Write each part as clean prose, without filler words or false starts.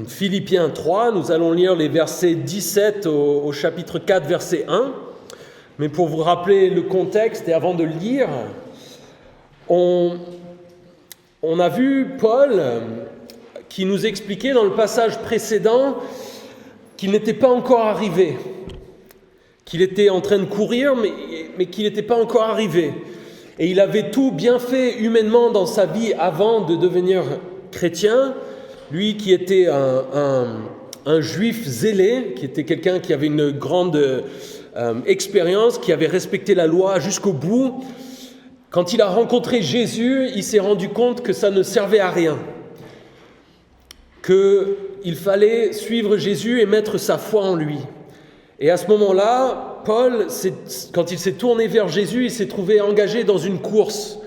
Philippiens 3, nous allons lire les versets 17 au chapitre 4, verset 1. Mais pour vous rappeler le contexte et avant de le lire, on a vu Paul qui nous expliquait dans le passage précédent qu'il n'était pas encore arrivé, qu'il était en train de courir, mais qu'il n'était pas encore arrivé. Et il avait tout bien fait humainement dans sa vie avant de devenir chrétien. Lui qui était un juif zélé, qui était quelqu'un qui avait une grande expérience, qui avait respecté la loi jusqu'au bout, quand il a rencontré Jésus, il s'est rendu compte que ça ne servait à rien, qu'il fallait suivre Jésus et mettre sa foi en lui. Et à ce moment-là, Paul, quand il s'est tourné vers Jésus, il s'est trouvé engagé dans une course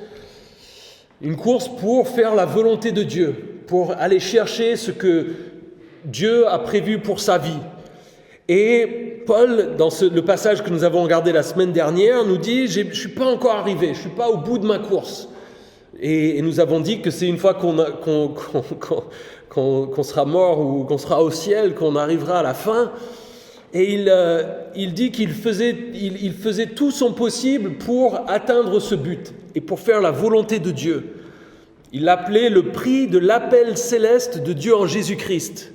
pour faire la volonté de Dieu, pour aller chercher ce que Dieu a prévu pour sa vie. Et Paul, dans le passage que nous avons regardé la semaine dernière, nous dit « Je ne suis pas encore arrivé, je ne suis pas au bout de ma course ». Et nous avons dit que c'est une fois qu'on sera mort ou qu'on sera au ciel, qu'on arrivera à la fin. Et il dit qu'il faisait tout son possible pour atteindre ce but et pour faire la volonté de Dieu. Il l'appelait le prix de l'appel céleste de Dieu en Jésus-Christ.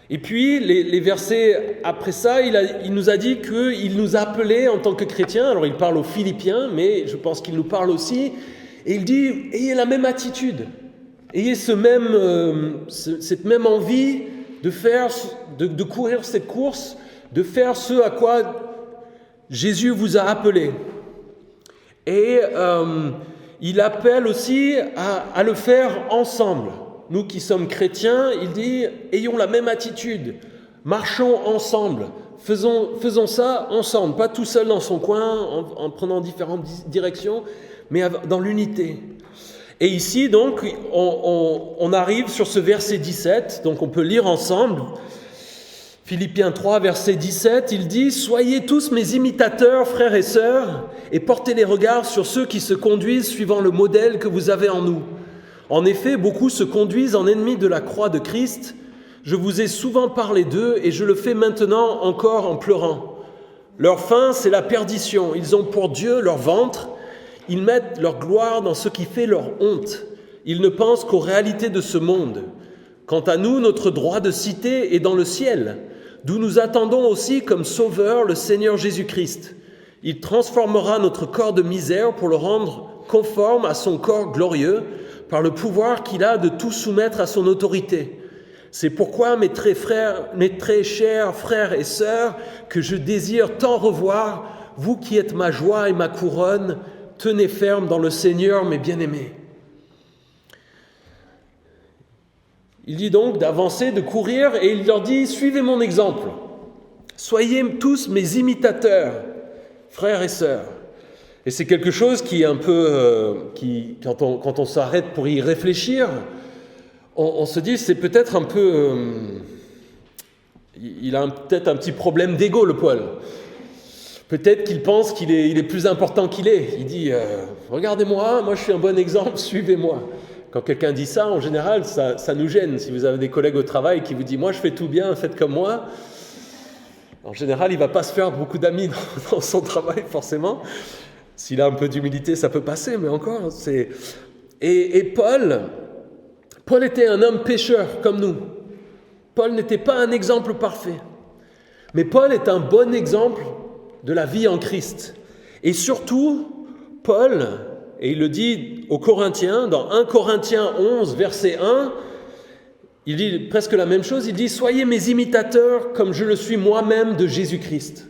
Et puis, les versets après ça, il nous a dit qu'il nous appelait en tant que chrétiens. Alors, il parle aux Philippiens, mais je pense qu'il nous parle aussi. Et il dit, ayez la même attitude. Ayez cette même envie de courir cette course, de faire ce à quoi Jésus vous a appelé. Et il appelle aussi à le faire ensemble. Nous qui sommes chrétiens, il dit, ayons la même attitude, marchons ensemble, faisons ça ensemble, pas tout seul dans son coin, en prenant différentes directions, mais dans l'unité. Et ici, donc, on arrive sur ce verset 17, donc on peut lire ensemble. Philippiens 3, verset 17, il dit « Soyez tous mes imitateurs, frères et sœurs, et portez les regards sur ceux qui se conduisent suivant le modèle que vous avez en nous. En effet, beaucoup se conduisent en ennemis de la croix de Christ. Je vous ai souvent parlé d'eux, et je le fais maintenant encore en pleurant. Leur fin, c'est la perdition. Ils ont pour Dieu leur ventre. Ils mettent leur gloire dans ce qui fait leur honte. Ils ne pensent qu'aux réalités de ce monde. Quant à nous, notre droit de cité est dans le ciel, d'où nous attendons aussi comme sauveur le Seigneur Jésus-Christ. Il transformera notre corps de misère pour le rendre conforme à son corps glorieux, par le pouvoir qu'il a de tout soumettre à son autorité. C'est pourquoi, mes très chers frères et sœurs, que je désire tant revoir, vous qui êtes ma joie et ma couronne, tenez ferme dans le Seigneur, mes bien-aimés. » Il dit donc d'avancer, de courir, et il leur dit « Suivez mon exemple. Soyez tous mes imitateurs, frères et sœurs. » Et c'est quelque chose qui est un peu, quand on s'arrête pour y réfléchir, on se dit c'est peut-être un peu, il a peut-être un petit problème d'ego, le Paul. Peut-être qu'il pense qu'il est plus important qu'il est. Il dit regardez-moi, moi je suis un bon exemple, suivez-moi. Quand quelqu'un dit ça, en général, ça nous gêne. Si vous avez des collègues au travail qui vous disent moi je fais tout bien, faites comme moi. En général, il ne va pas se faire beaucoup d'amis dans son travail forcément. S'il a un peu d'humilité, ça peut passer, mais encore, c'est... Et Paul était un homme pécheur comme nous. Paul n'était pas un exemple parfait. Mais Paul est un bon exemple de la vie en Christ. Et surtout, Paul, et il le dit aux Corinthiens, dans 1 Corinthiens 11, verset 1, il dit presque la même chose, il dit « Soyez mes imitateurs comme je le suis moi-même de Jésus-Christ ».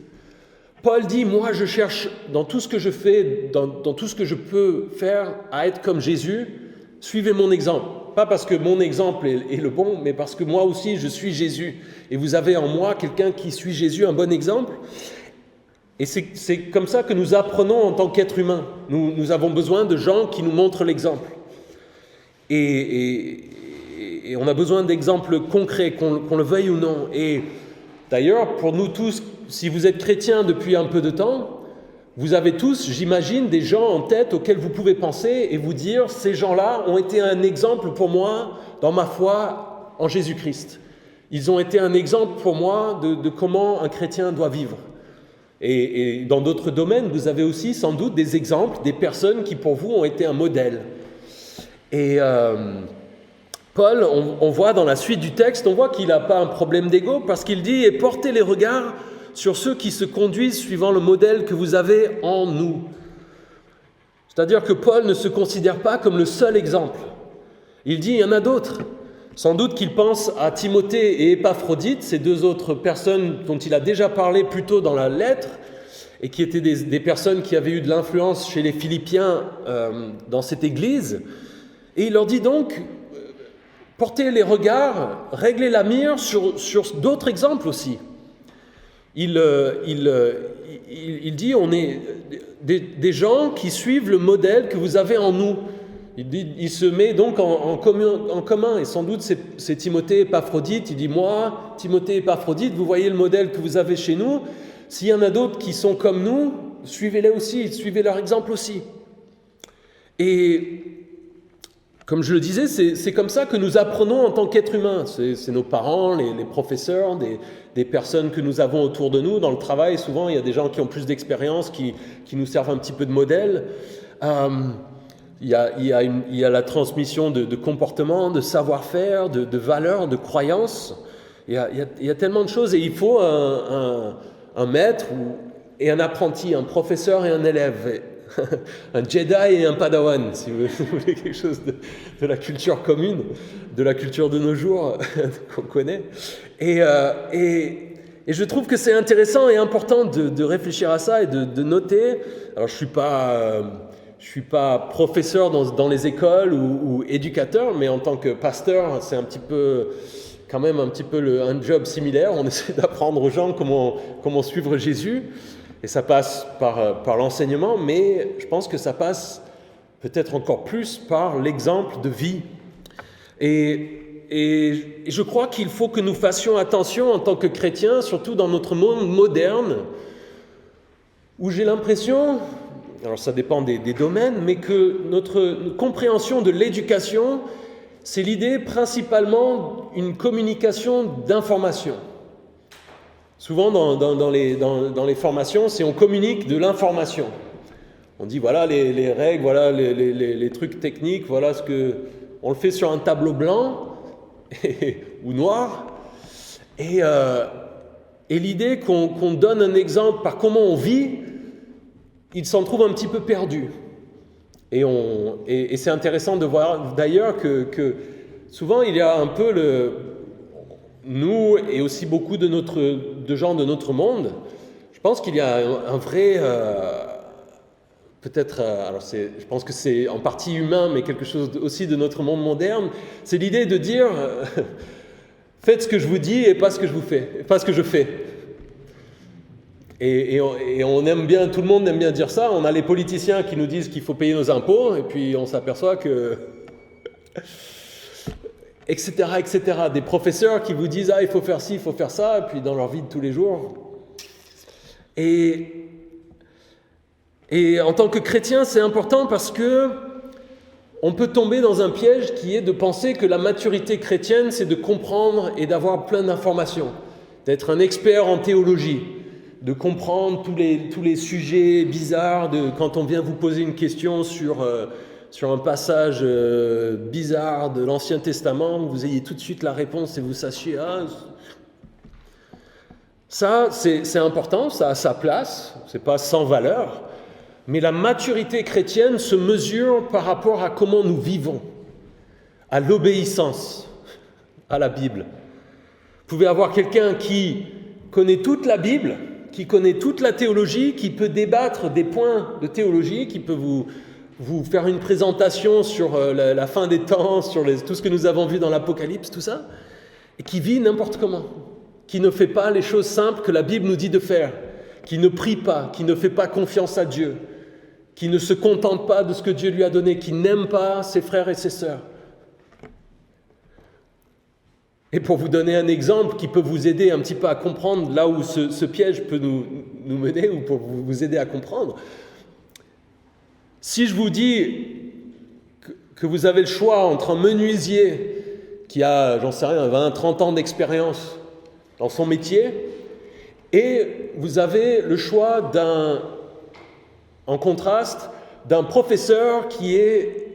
Paul dit, moi je cherche dans tout ce que je fais, dans tout ce que je peux faire, à être comme Jésus. Suivez mon exemple. Pas parce que mon exemple est le bon, mais parce que moi aussi je suis Jésus. Et vous avez en moi quelqu'un qui suit Jésus, un bon exemple. Et c'est comme ça que nous apprenons en tant qu'être humain. Nous avons besoin de gens qui nous montrent l'exemple. Et on a besoin d'exemples concrets, qu'on le veuille ou non. Et d'ailleurs, pour nous tous, si vous êtes chrétiens depuis un peu de temps, vous avez tous, j'imagine, des gens en tête auxquels vous pouvez penser et vous dire « Ces gens-là ont été un exemple pour moi dans ma foi en Jésus-Christ. Ils ont été un exemple pour moi de comment un chrétien doit vivre. Et dans d'autres domaines, vous avez aussi sans doute des exemples, des personnes qui pour vous ont été un modèle. Et Paul, on voit dans la suite du texte, on voit qu'il n'a pas un problème d'ego parce qu'il dit « Et portez les regards sur ceux qui se conduisent suivant le modèle que vous avez en nous. » C'est-à-dire que Paul ne se considère pas comme le seul exemple. Il dit « Il y en a d'autres. » Sans doute qu'il pense à Timothée et Épaphrodite, ces deux autres personnes dont il a déjà parlé plus tôt dans la lettre, et qui étaient des personnes qui avaient eu de l'influence chez les Philippiens dans cette église. Et il leur dit donc, portez les regards, réglez la mire sur d'autres exemples aussi. Il dit, on est des gens qui suivent le modèle que vous avez en nous. Il se met donc en commun, et sans doute c'est Timothée et Épaphrodite. Il dit, moi, Timothée et Épaphrodite, vous voyez le modèle que vous avez chez nous. S'il y en a d'autres qui sont comme nous, suivez-les aussi, suivez leur exemple aussi. Et comme je le disais, c'est comme ça que nous apprenons en tant qu'êtres humains. C'est nos parents, les professeurs, des personnes que nous avons autour de nous. Dans le travail, souvent, il y a des gens qui ont plus d'expérience, qui nous servent un petit peu de modèle. Il y a la transmission de comportements, de savoir-faire, de valeurs, de croyances. Il y a tellement de choses et il faut un maître et un apprenti, un professeur et un élève, un Jedi et un Padawan, si vous voulez quelque chose de la culture commune, de la culture de nos jours qu'on connaît. Et je trouve que c'est intéressant et important de réfléchir à ça et de noter. Alors je suis pas professeur dans les écoles ou éducateur, mais en tant que pasteur, c'est quand même un petit peu un job similaire. On essaie d'apprendre aux gens comment suivre Jésus, et ça passe par l'enseignement, mais je pense que ça passe peut-être encore plus par l'exemple de vie. Et je crois qu'il faut que nous fassions attention en tant que chrétiens, surtout dans notre monde moderne, où j'ai l'impression, alors ça dépend des domaines, mais que notre compréhension de l'éducation, c'est l'idée principalement une communication d'information. Souvent dans les formations, c'est on communique de l'information. On dit voilà les règles, voilà les trucs techniques, voilà ce que... On le fait sur un tableau blanc ou noir. Et l'idée qu'on donne un exemple par comment on vit, il s'en trouve un petit peu perdu. Et c'est intéressant de voir d'ailleurs que souvent il y a un peu nous et aussi beaucoup de gens de notre monde, je pense qu'il y a un vrai peut-être, je pense que c'est en partie humain, mais quelque chose aussi de notre monde moderne, c'est l'idée de dire faites ce que je vous dis et pas ce que je fais. Et on aime bien, tout le monde aime bien dire ça. On a les politiciens qui nous disent qu'il faut payer nos impôts, et puis on s'aperçoit que... etc., etc. Des professeurs qui vous disent « Ah, il faut faire ci, il faut faire ça », et puis dans leur vie de tous les jours. Et en tant que chrétien, c'est important parce que on peut tomber dans un piège qui est de penser que la maturité chrétienne, c'est de comprendre et d'avoir plein d'informations, d'être un expert en théologie, de comprendre tous les sujets bizarres, quand on vient vous poser une question sur un passage bizarre de l'Ancien Testament, vous ayez tout de suite la réponse et vous sachiez ça c'est important, ça a sa place, c'est pas sans valeur, mais la maturité chrétienne se mesure par rapport à comment nous vivons, à l'obéissance à la Bible. Vous pouvez avoir quelqu'un qui connaît toute la Bible, qui connaît toute la théologie, qui peut débattre des points de théologie, qui peut vous faire une présentation sur la fin des temps, sur tout ce que nous avons vu dans l'Apocalypse, tout ça, et qui vit n'importe comment, qui ne fait pas les choses simples que la Bible nous dit de faire, qui ne prie pas, qui ne fait pas confiance à Dieu, qui ne se contente pas de ce que Dieu lui a donné, qui n'aime pas ses frères et ses sœurs. Et pour vous donner un exemple qui peut vous aider un petit peu à comprendre là où ce piège peut nous mener, ou pour vous aider à comprendre, si je vous dis que vous avez le choix entre un menuisier qui a, j'en sais rien, 20, 30 ans d'expérience dans son métier, et vous avez le choix en contraste, d'un professeur qui est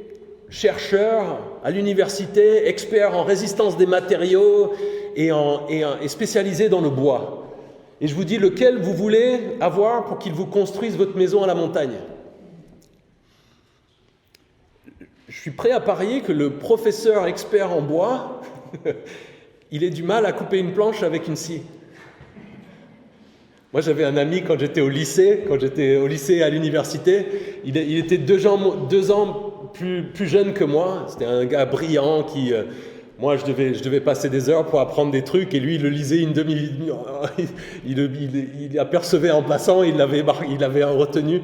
chercheur à l'université, expert en résistance des matériaux et spécialisé dans le bois. Et je vous dis lequel vous voulez avoir pour qu'il vous construise votre maison à la montagne. Je suis prêt à parier que le professeur expert en bois, il ait du mal à couper une planche avec une scie. Moi, j'avais un ami quand j'étais au lycée à l'université, il était 2 ans plus jeune que moi. C'était un gars brillant qui, moi, je devais passer des heures pour apprendre des trucs, et lui, il le lisait une il apercevait en passant, il l'avait retenu.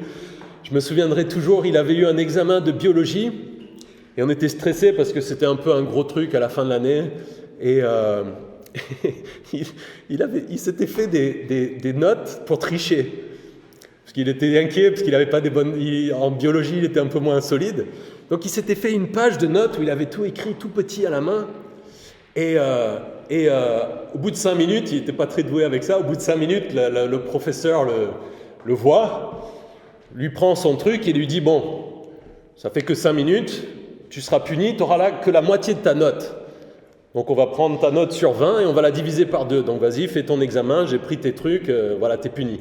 Je me souviendrai toujours, il avait eu un examen de biologie, et on était stressés parce que c'était un peu un gros truc à la fin de l'année, et il s'était fait des notes pour tricher. Parce qu'il était inquiet, parce qu'il n'avait pas des bonnes... en biologie, il était un peu moins solide. Donc il s'était fait une page de notes où il avait tout écrit tout petit à la main. Et au bout de 5 minutes, il n'était pas très doué avec ça, au bout de 5 minutes, le professeur le voit, lui prend son truc et lui dit « Bon, ça fait que 5 minutes, tu seras puni, tu n'auras là que la moitié de ta note. Donc on va prendre ta note sur 20 et on va la diviser par 2. Donc vas-y, fais ton examen, j'ai pris tes trucs, voilà, t'es puni. »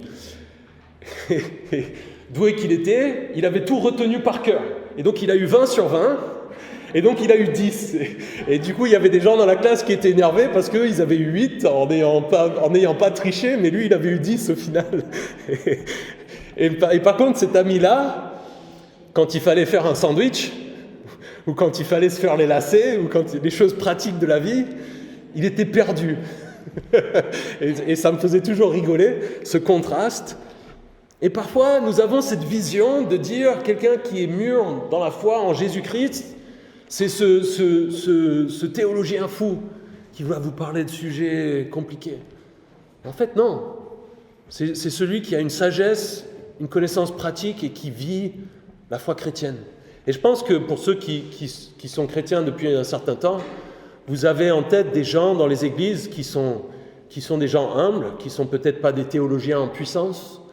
Doué qu'il était, il avait tout retenu par cœur. Et donc il a eu 20 sur 20, et donc il a eu 10. Et du coup, il y avait des gens dans la classe qui étaient énervés parce qu'ils avaient eu 8 en n'ayant pas triché, mais lui, il avait eu 10 au final. Et par contre, cet ami-là, quand il fallait faire un sandwich, ou quand il fallait se faire les lacets, ou quand des choses pratiques de la vie, il était perdu. Et ça me faisait toujours rigoler, ce contraste. Et parfois, nous avons cette vision de dire quelqu'un qui est mûr dans la foi en Jésus-Christ, c'est ce théologien fou qui va vous parler de sujets compliqués. En fait, non. C'est celui qui a une sagesse, une connaissance pratique et qui vit la foi chrétienne. Et je pense que pour ceux qui sont chrétiens depuis un certain temps, vous avez en tête des gens dans les églises qui sont des gens humbles, qui ne sont peut-être pas des théologiens en puissance,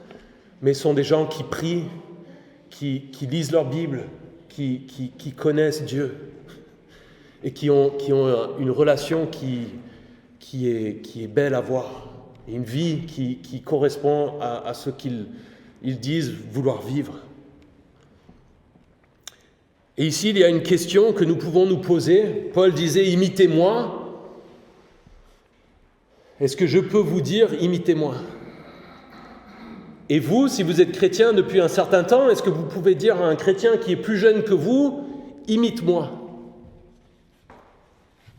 mais sont des gens qui prient, qui lisent leur Bible, qui connaissent Dieu et qui ont une relation qui est belle à voir, et une vie qui correspond à ce qu'ils disent vouloir vivre. Et ici, il y a une question que nous pouvons nous poser. Paul disait « Imitez-moi ». Est-ce que je peux vous dire « Imitez-moi » ? Et vous, si vous êtes chrétien depuis un certain temps, est-ce que vous pouvez dire à un chrétien qui est plus jeune que vous « Imite-moi » ?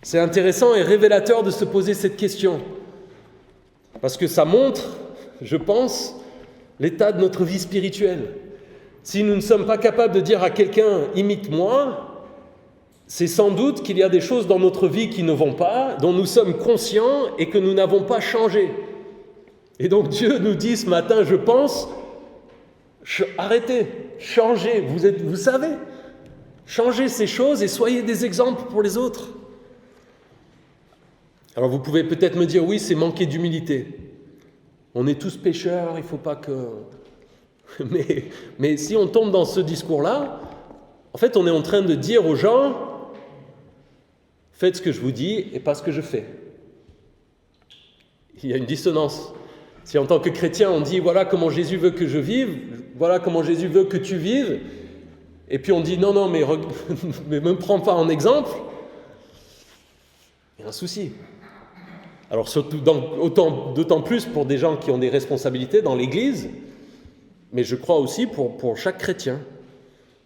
C'est intéressant et révélateur de se poser cette question. Parce que ça montre, je pense, l'état de notre vie spirituelle. Si nous ne sommes pas capables de dire à quelqu'un « imite-moi », c'est sans doute qu'il y a des choses dans notre vie qui ne vont pas, dont nous sommes conscients et que nous n'avons pas changé. Et donc Dieu nous dit ce matin, je pense, arrêtez, changez, vous savez, changez ces choses et soyez des exemples pour les autres. Alors vous pouvez peut-être me dire, oui, c'est manquer d'humilité. On est tous pécheurs, il ne faut pas que... Mais si on tombe dans ce discours-là, en fait, on est en train de dire aux gens, faites ce que je vous dis et pas ce que je fais. Il y a une dissonance. Si en tant que chrétien, on dit, voilà comment Jésus veut que je vive, voilà comment Jésus veut que tu vives, et puis on dit, non, mais ne me prends pas en exemple, il y a un souci. Alors surtout, d'autant plus pour des gens qui ont des responsabilités dans l'Église, mais je crois aussi pour chaque chrétien.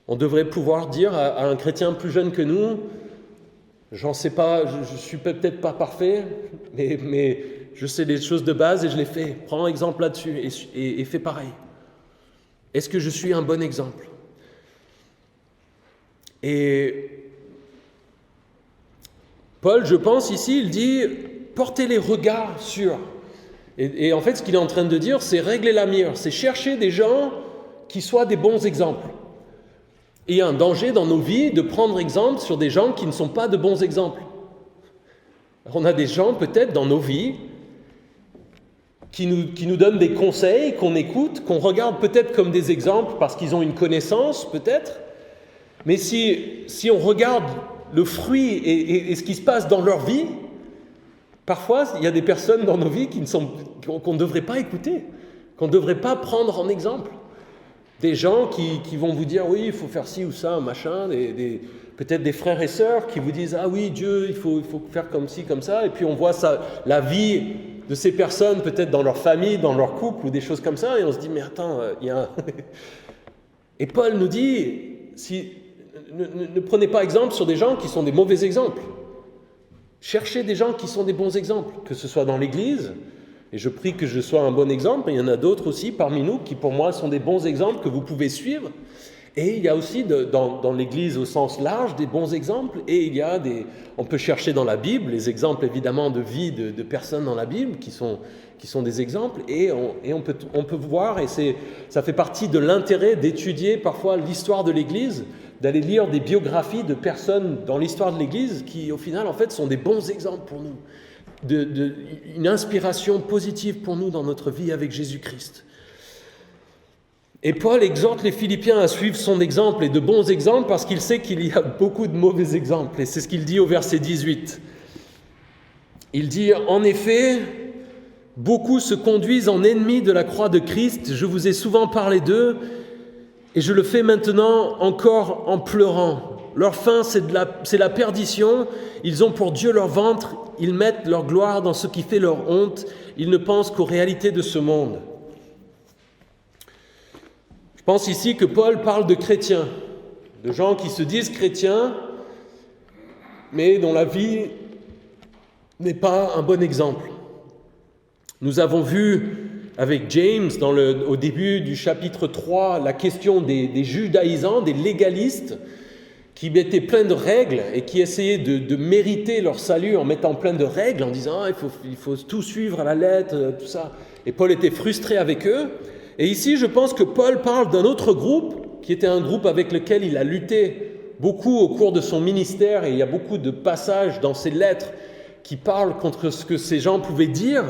On devrait pouvoir dire à un chrétien plus jeune que nous, j'en sais pas, je suis peut-être pas parfait, mais je sais les choses de base et je les fais. Prends exemple là-dessus et fais pareil. Est-ce que je suis un bon exemple ? Et Paul, je pense ici, il dit, portez les regards sur... Et en fait, ce qu'il est en train de dire, c'est régler la mire, c'est chercher des gens qui soient des bons exemples. Et il y a un danger dans nos vies de prendre exemple sur des gens qui ne sont pas de bons exemples. On a des gens peut-être dans nos vies qui nous donnent des conseils, qu'on écoute, qu'on regarde peut-être comme des exemples parce qu'ils ont une connaissance peut-être, mais si on regarde le fruit et ce qui se passe dans leur vie, parfois il y a des personnes dans nos vies qu'on ne devrait pas écouter, qu'on ne devrait pas prendre en exemple. Des gens qui vont vous dire oui, il faut faire ci ou ça, machin, peut-être des frères et sœurs qui vous disent ah oui, Dieu, il faut faire comme ci, comme ça, et puis on voit ça, la vie de ces personnes, peut-être dans leur famille, dans leur couple, ou des choses comme ça, et on se dit, mais attends, il y a un... Et Paul nous dit, ne prenez pas exemple sur des gens qui sont des mauvais exemples. Cherchez des gens qui sont des bons exemples, que ce soit dans l'Église, et je prie que je sois un bon exemple, mais il y en a d'autres aussi parmi nous qui, pour moi, sont des bons exemples que vous pouvez suivre. Et il y a aussi dans l'Église au sens large des bons exemples, et il y a on peut chercher dans la Bible les exemples évidemment de vie de personnes dans la Bible qui sont des exemples, et on peut voir, et ça fait partie de l'intérêt d'étudier parfois l'histoire de l'Église, d'aller lire des biographies de personnes dans l'histoire de l'Église qui au final en fait sont des bons exemples pour nous, une inspiration positive pour nous dans notre vie avec Jésus-Christ. Et Paul exhorte les Philippiens à suivre son exemple, et de bons exemples, parce qu'il sait qu'il y a beaucoup de mauvais exemples. Et c'est ce qu'il dit au verset 18. Il dit « En effet, beaucoup se conduisent en ennemis de la croix de Christ. Je vous ai souvent parlé d'eux, et je le fais maintenant encore en pleurant. Leur fin, c'est la perdition. Ils ont pour Dieu leur ventre. Ils mettent leur gloire dans ce qui fait leur honte. Ils ne pensent qu'aux réalités de ce monde. » Je pense ici que Paul parle de chrétiens, de gens qui se disent chrétiens, mais dont la vie n'est pas un bon exemple. Nous avons vu avec James, au début du chapitre 3, la question des judaïsants, des légalistes, qui mettaient plein de règles et qui essayaient de mériter leur salut en mettant plein de règles, en disant il faut tout suivre à la lettre, tout ça. Et Paul était frustré avec eux. Et ici, je pense que Paul parle d'un autre groupe, qui était un groupe avec lequel il a lutté beaucoup au cours de son ministère, et il y a beaucoup de passages dans ses lettres qui parlent contre ce que ces gens pouvaient dire.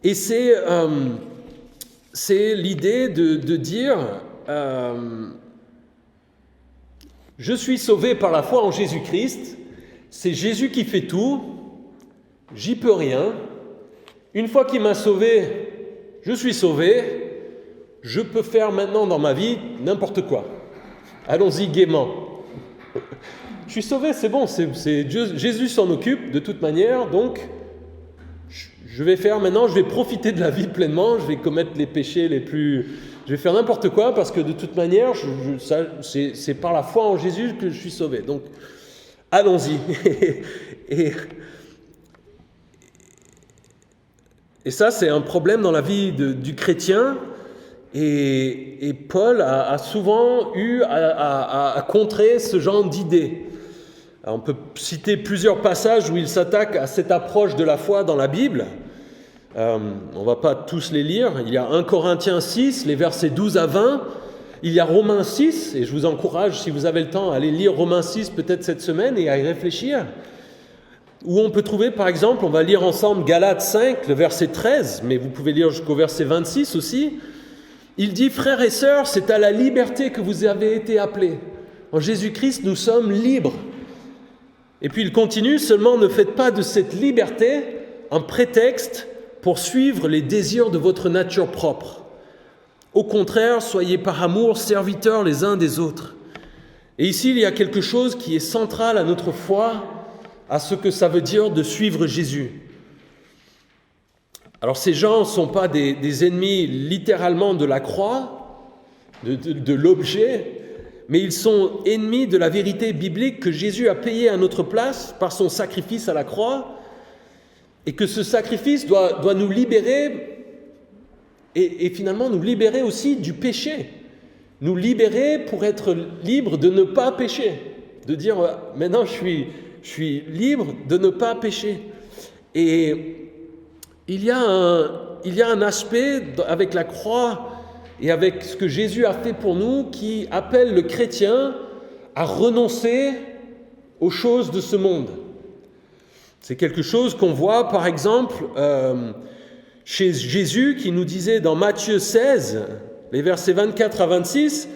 Et c'est l'idée de dire je suis sauvé par la foi en Jésus-Christ, c'est Jésus qui fait tout, j'y peux rien. Une fois qu'il m'a sauvé, je suis sauvé. Je peux faire maintenant dans ma vie n'importe quoi. Allons-y gaiement. Je suis sauvé, c'est bon, c'est Dieu, Jésus s'en occupe de toute manière, donc je vais profiter de la vie pleinement, je vais commettre les péchés je vais faire n'importe quoi parce que de toute manière, c'est par la foi en Jésus que je suis sauvé. Donc, allons-y. Et ça, c'est un problème dans la vie du chrétien. Et Paul a souvent eu à contrer ce genre d'idées. Alors, on peut citer plusieurs passages où il s'attaque à cette approche de la foi dans la Bible. On ne va pas tous les lire. Il y a 1 Corinthiens 6, les versets 12 à 20. Il y a Romains 6, et je vous encourage, si vous avez le temps, à aller lire Romains 6 peut-être cette semaine et à y réfléchir. Où on peut trouver, par exemple, on va lire ensemble Galates 5, le verset 13, mais vous pouvez lire jusqu'au verset 26 aussi. Il dit « Frères et sœurs, c'est à la liberté que vous avez été appelés. En Jésus-Christ, nous sommes libres. » Et puis il continue « Seulement ne faites pas de cette liberté un prétexte pour suivre les désirs de votre nature propre. Au contraire, soyez par amour serviteurs les uns des autres. » Et ici, il y a quelque chose qui est central à notre foi, à ce que ça veut dire de suivre Jésus. Alors ces gens ne sont pas des ennemis littéralement de la croix, de l'objet, mais ils sont ennemis de la vérité biblique que Jésus a payée à notre place par son sacrifice à la croix, et que ce sacrifice doit nous libérer, et finalement nous libérer aussi du péché, nous libérer pour être libres de ne pas pécher, de dire maintenant je suis libre de ne pas pécher. Et il y a un aspect avec la croix et avec ce que Jésus a fait pour nous qui appelle le chrétien à renoncer aux choses de ce monde. C'est quelque chose qu'on voit, par exemple, chez Jésus, qui nous disait dans Matthieu 16, les versets 24 à 26,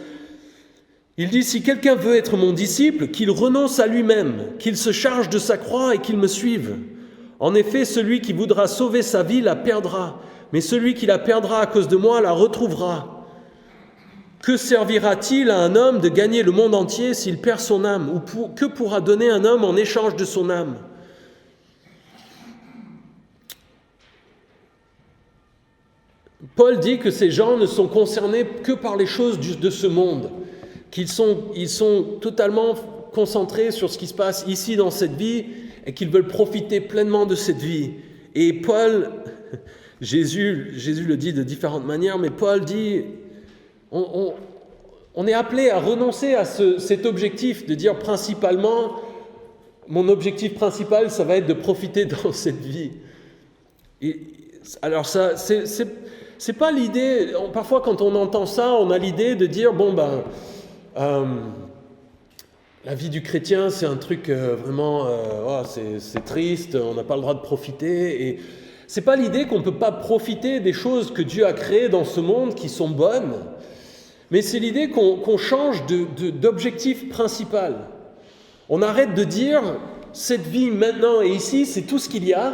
il dit « Si quelqu'un veut être mon disciple, qu'il renonce à lui-même, qu'il se charge de sa croix et qu'il me suive. En effet, celui qui voudra sauver sa vie la perdra, mais celui qui la perdra à cause de moi la retrouvera. Que servira-t-il à un homme de gagner le monde entier s'il perd son âme, ou que pourra donner un homme en échange de son âme ?» Paul dit que ces gens ne sont concernés que par les choses de ce monde, qu'ils sont totalement concentrés sur ce qui se passe ici dans cette vie et qu'ils veulent profiter pleinement de cette vie. Et Paul, Jésus le dit de différentes manières, mais Paul dit, on est appelé à renoncer à cet objectif de dire principalement, mon objectif principal, ça va être de profiter dans cette vie. Et, alors ça, c'est pas l'idée, parfois quand on entend ça, on a l'idée de dire, la vie du chrétien, c'est un truc vraiment, c'est triste, on n'a pas le droit de profiter. Et c'est pas l'idée qu'on ne peut pas profiter des choses que Dieu a créées dans ce monde qui sont bonnes, mais c'est l'idée qu'on change d'objectif principal. On arrête de dire, cette vie maintenant et ici, c'est tout ce qu'il y a.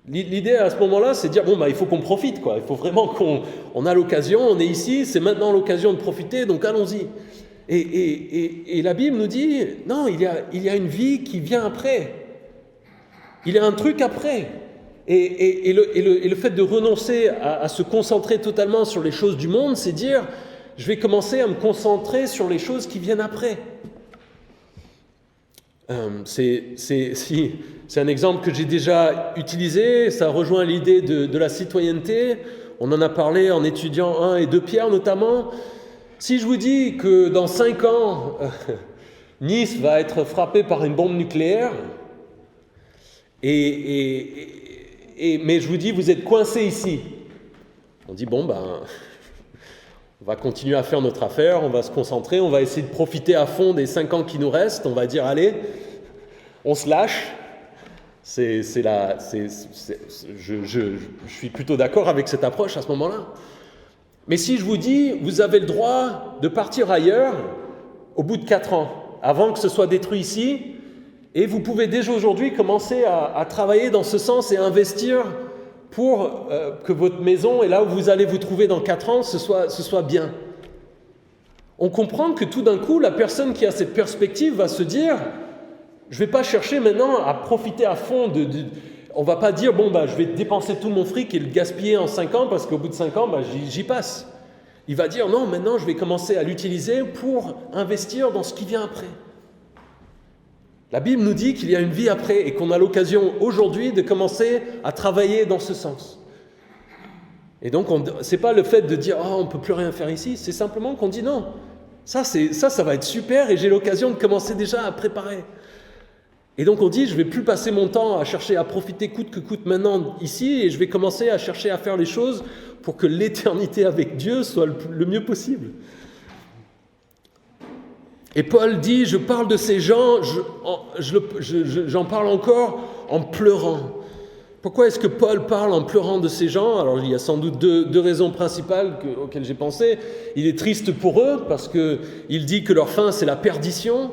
L'idée à ce moment-là, c'est de dire, il faut qu'on profite, quoi. Il faut vraiment qu'on a l'occasion, on est ici, c'est maintenant l'occasion de profiter, donc allons-y. Et la Bible nous dit, non, il y a une vie qui vient après. Il y a un truc après. Et le fait de renoncer à se concentrer totalement sur les choses du monde, c'est dire, je vais commencer à me concentrer sur les choses qui viennent après. C'est un exemple que j'ai déjà utilisé, ça rejoint l'idée de la citoyenneté. On en a parlé en étudiant 1 et 2 Pierre notamment. Si je vous dis que dans 5 ans, Nice va être frappée par une bombe nucléaire, mais je vous dis, vous êtes coincés ici. On dit, on va continuer à faire notre affaire, on va se concentrer, on va essayer de profiter à fond des 5 ans qui nous restent, on va dire, allez, on se lâche. Je suis plutôt d'accord avec cette approche à ce moment-là. Mais si je vous dis, vous avez le droit de partir ailleurs au bout de 4 ans, avant que ce soit détruit ici, et vous pouvez déjà aujourd'hui commencer à travailler dans ce sens et à investir pour que votre maison et là où vous allez vous trouver dans 4 ans, ce soit bien. On comprend que tout d'un coup, la personne qui a cette perspective va se dire, je ne vais pas chercher maintenant à profiter à fond on ne va pas dire, je vais dépenser tout mon fric et le gaspiller en 5 ans parce qu'au bout de 5 ans, j'y passe. Il va dire, non, maintenant je vais commencer à l'utiliser pour investir dans ce qui vient après. La Bible nous dit qu'il y a une vie après et qu'on a l'occasion aujourd'hui de commencer à travailler dans ce sens. Et donc, ce n'est pas le fait de dire « on ne peut plus rien faire ici », c'est simplement qu'on dit « non, ça va être super et j'ai l'occasion de commencer déjà à préparer ». Et donc on dit « je ne vais plus passer mon temps à chercher à profiter coûte que coûte maintenant ici et je vais commencer à chercher à faire les choses pour que l'éternité avec Dieu soit le mieux possible ». Et Paul dit, je parle de ces gens, j'en parle encore en pleurant. Pourquoi est-ce que Paul parle en pleurant de ces gens ? Alors il y a sans doute deux raisons principales auxquelles j'ai pensé. Il est triste pour eux parce qu'il dit que leur fin c'est la perdition,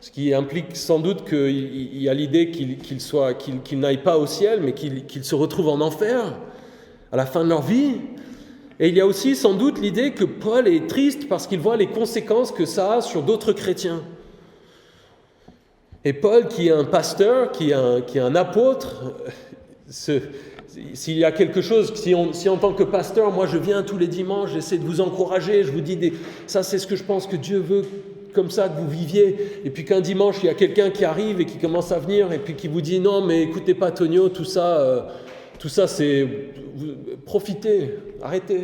ce qui implique sans doute qu'il y a l'idée qu'ils n'aillent pas au ciel, mais qu'ils se retrouvent en enfer à la fin de leur vie. Et il y a aussi sans doute l'idée que Paul est triste parce qu'il voit les conséquences que ça a sur d'autres chrétiens. Et Paul, qui est un pasteur, qui est un apôtre, s'il y a quelque chose, si en tant que pasteur, moi je viens tous les dimanches, j'essaie de vous encourager, je vous dis, ça c'est ce que je pense que Dieu veut comme ça que vous viviez, et puis qu'un dimanche il y a quelqu'un qui arrive et qui commence à venir, et puis qui vous dit, non mais écoutez pas Tonio, tout ça c'est... Profitez, arrêtez.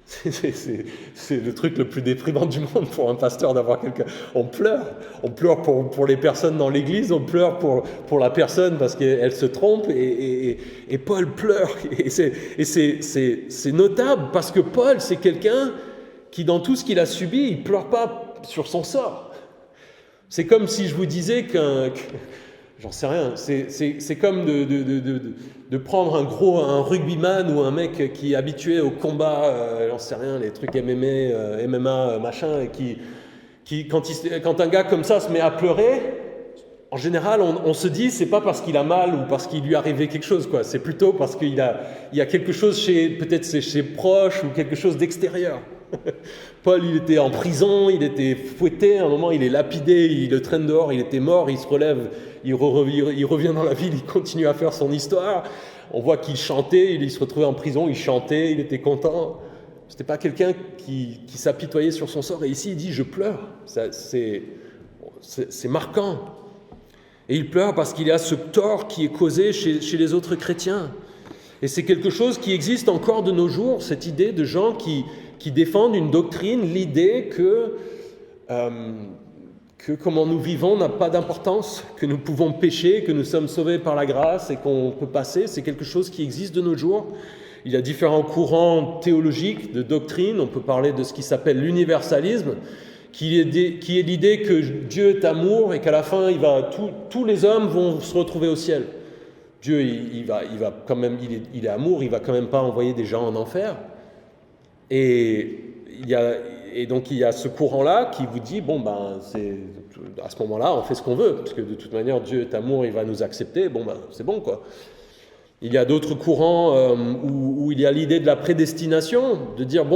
C'est le truc le plus déprimant du monde pour un pasteur d'avoir quelqu'un. On pleure pour les personnes dans l'église, on pleure pour la personne parce qu'elle se trompe et Paul pleure. Et c'est notable parce que Paul, c'est quelqu'un qui, dans tout ce qu'il a subi, il ne pleure pas sur son sort. C'est comme si je vous disais J'en sais rien. C'est comme de prendre un rugbyman ou un mec qui est habitué au combat, j'en sais rien, les trucs MMA, machin, et quand un gars comme ça se met à pleurer, en général, on se dit c'est pas parce qu'il a mal ou parce qu'il lui est arrivé quelque chose, quoi. C'est plutôt parce qu'il y a quelque chose peut-être chez ses proches ou quelque chose d'extérieur. Paul, il était en prison, il était fouetté, à un moment il est lapidé, il le traîne dehors, il était mort, il se relève, il revient dans la ville, il continue à faire son histoire. On voit qu'il chantait, il se retrouvait en prison, il chantait, il était content. C'était pas quelqu'un qui s'apitoyait sur son sort. Et ici, il dit, je pleure. C'est marquant. Et il pleure parce qu'il y a ce tort qui est causé chez les autres chrétiens. Et c'est quelque chose qui existe encore de nos jours, cette idée de gens qui défendent une doctrine, l'idée que comment nous vivons n'a pas d'importance, que nous pouvons pécher, que nous sommes sauvés par la grâce et qu'on peut passer. C'est quelque chose qui existe de nos jours. Il y a différents courants théologiques, de doctrine. On peut parler de ce qui s'appelle l'universalisme, qui est l'idée que Dieu est amour et qu'à la fin, tous les hommes vont se retrouver au ciel. Dieu, il est amour, il va quand même pas envoyer des gens en enfer. Et donc il y a ce courant-là qui vous dit, à ce moment-là, on fait ce qu'on veut, parce que de toute manière, Dieu est amour, il va nous accepter, c'est bon, quoi. Il y a d'autres courants où il y a l'idée de la prédestination, de dire,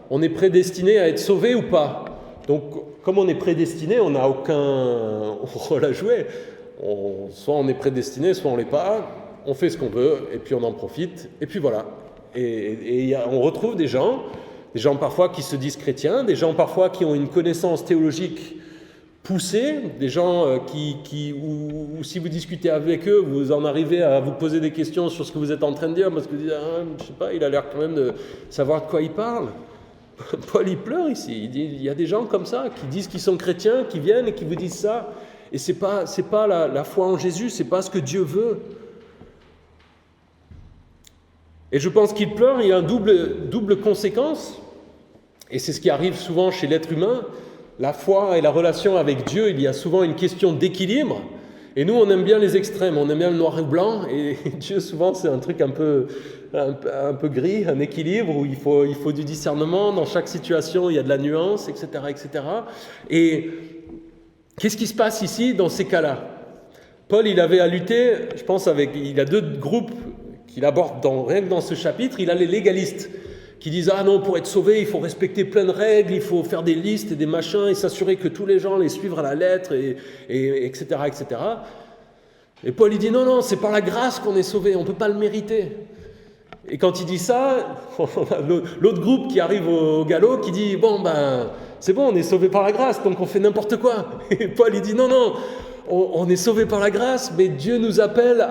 on est prédestiné à être sauvé ou pas. Donc, comme on est prédestiné, on n'a aucun rôle à jouer. Soit on est prédestiné, soit on ne l'est pas. On fait ce qu'on veut, et puis on en profite, et puis voilà. On retrouve des gens parfois qui se disent chrétiens, des gens parfois qui ont une connaissance théologique poussée, des gens où si vous discutez avec eux, vous en arrivez à vous poser des questions sur ce que vous êtes en train de dire, parce que vous dites, je sais pas, il a l'air quand même de savoir de quoi il parle. Paul, il pleure ici. Il dit, il y a des gens comme ça qui disent qu'ils sont chrétiens, qui viennent et qui vous disent ça. Et c'est pas la foi en Jésus, c'est pas ce que Dieu veut. Et je pense qu'il pleure, il y a une double conséquence. Et c'est ce qui arrive souvent chez l'être humain. La foi et la relation avec Dieu, il y a souvent une question d'équilibre. Et nous, on aime bien les extrêmes, on aime bien le noir et blanc. Et Dieu, souvent, c'est un truc un peu gris, un équilibre où il faut du discernement. Dans chaque situation, il y a de la nuance, etc., etc. Et qu'est-ce qui se passe ici dans ces cas-là ? Paul, il avait à lutter, je pense, il a deux groupes qu'il aborde rien que dans ce chapitre. Il a les légalistes qui disent « Ah non, pour être sauvé, il faut respecter plein de règles, il faut faire des listes et des machins et s'assurer que tous les gens les suivent à la lettre, etc., etc. » Et Paul, il dit « Non, c'est par la grâce qu'on est sauvé, on ne peut pas le mériter. » Et quand il dit ça, on a l'autre groupe qui arrive au galop qui dit « c'est bon, on est sauvé par la grâce, donc on fait n'importe quoi. » Et Paul, il dit « Non, on est sauvé par la grâce, mais Dieu nous appelle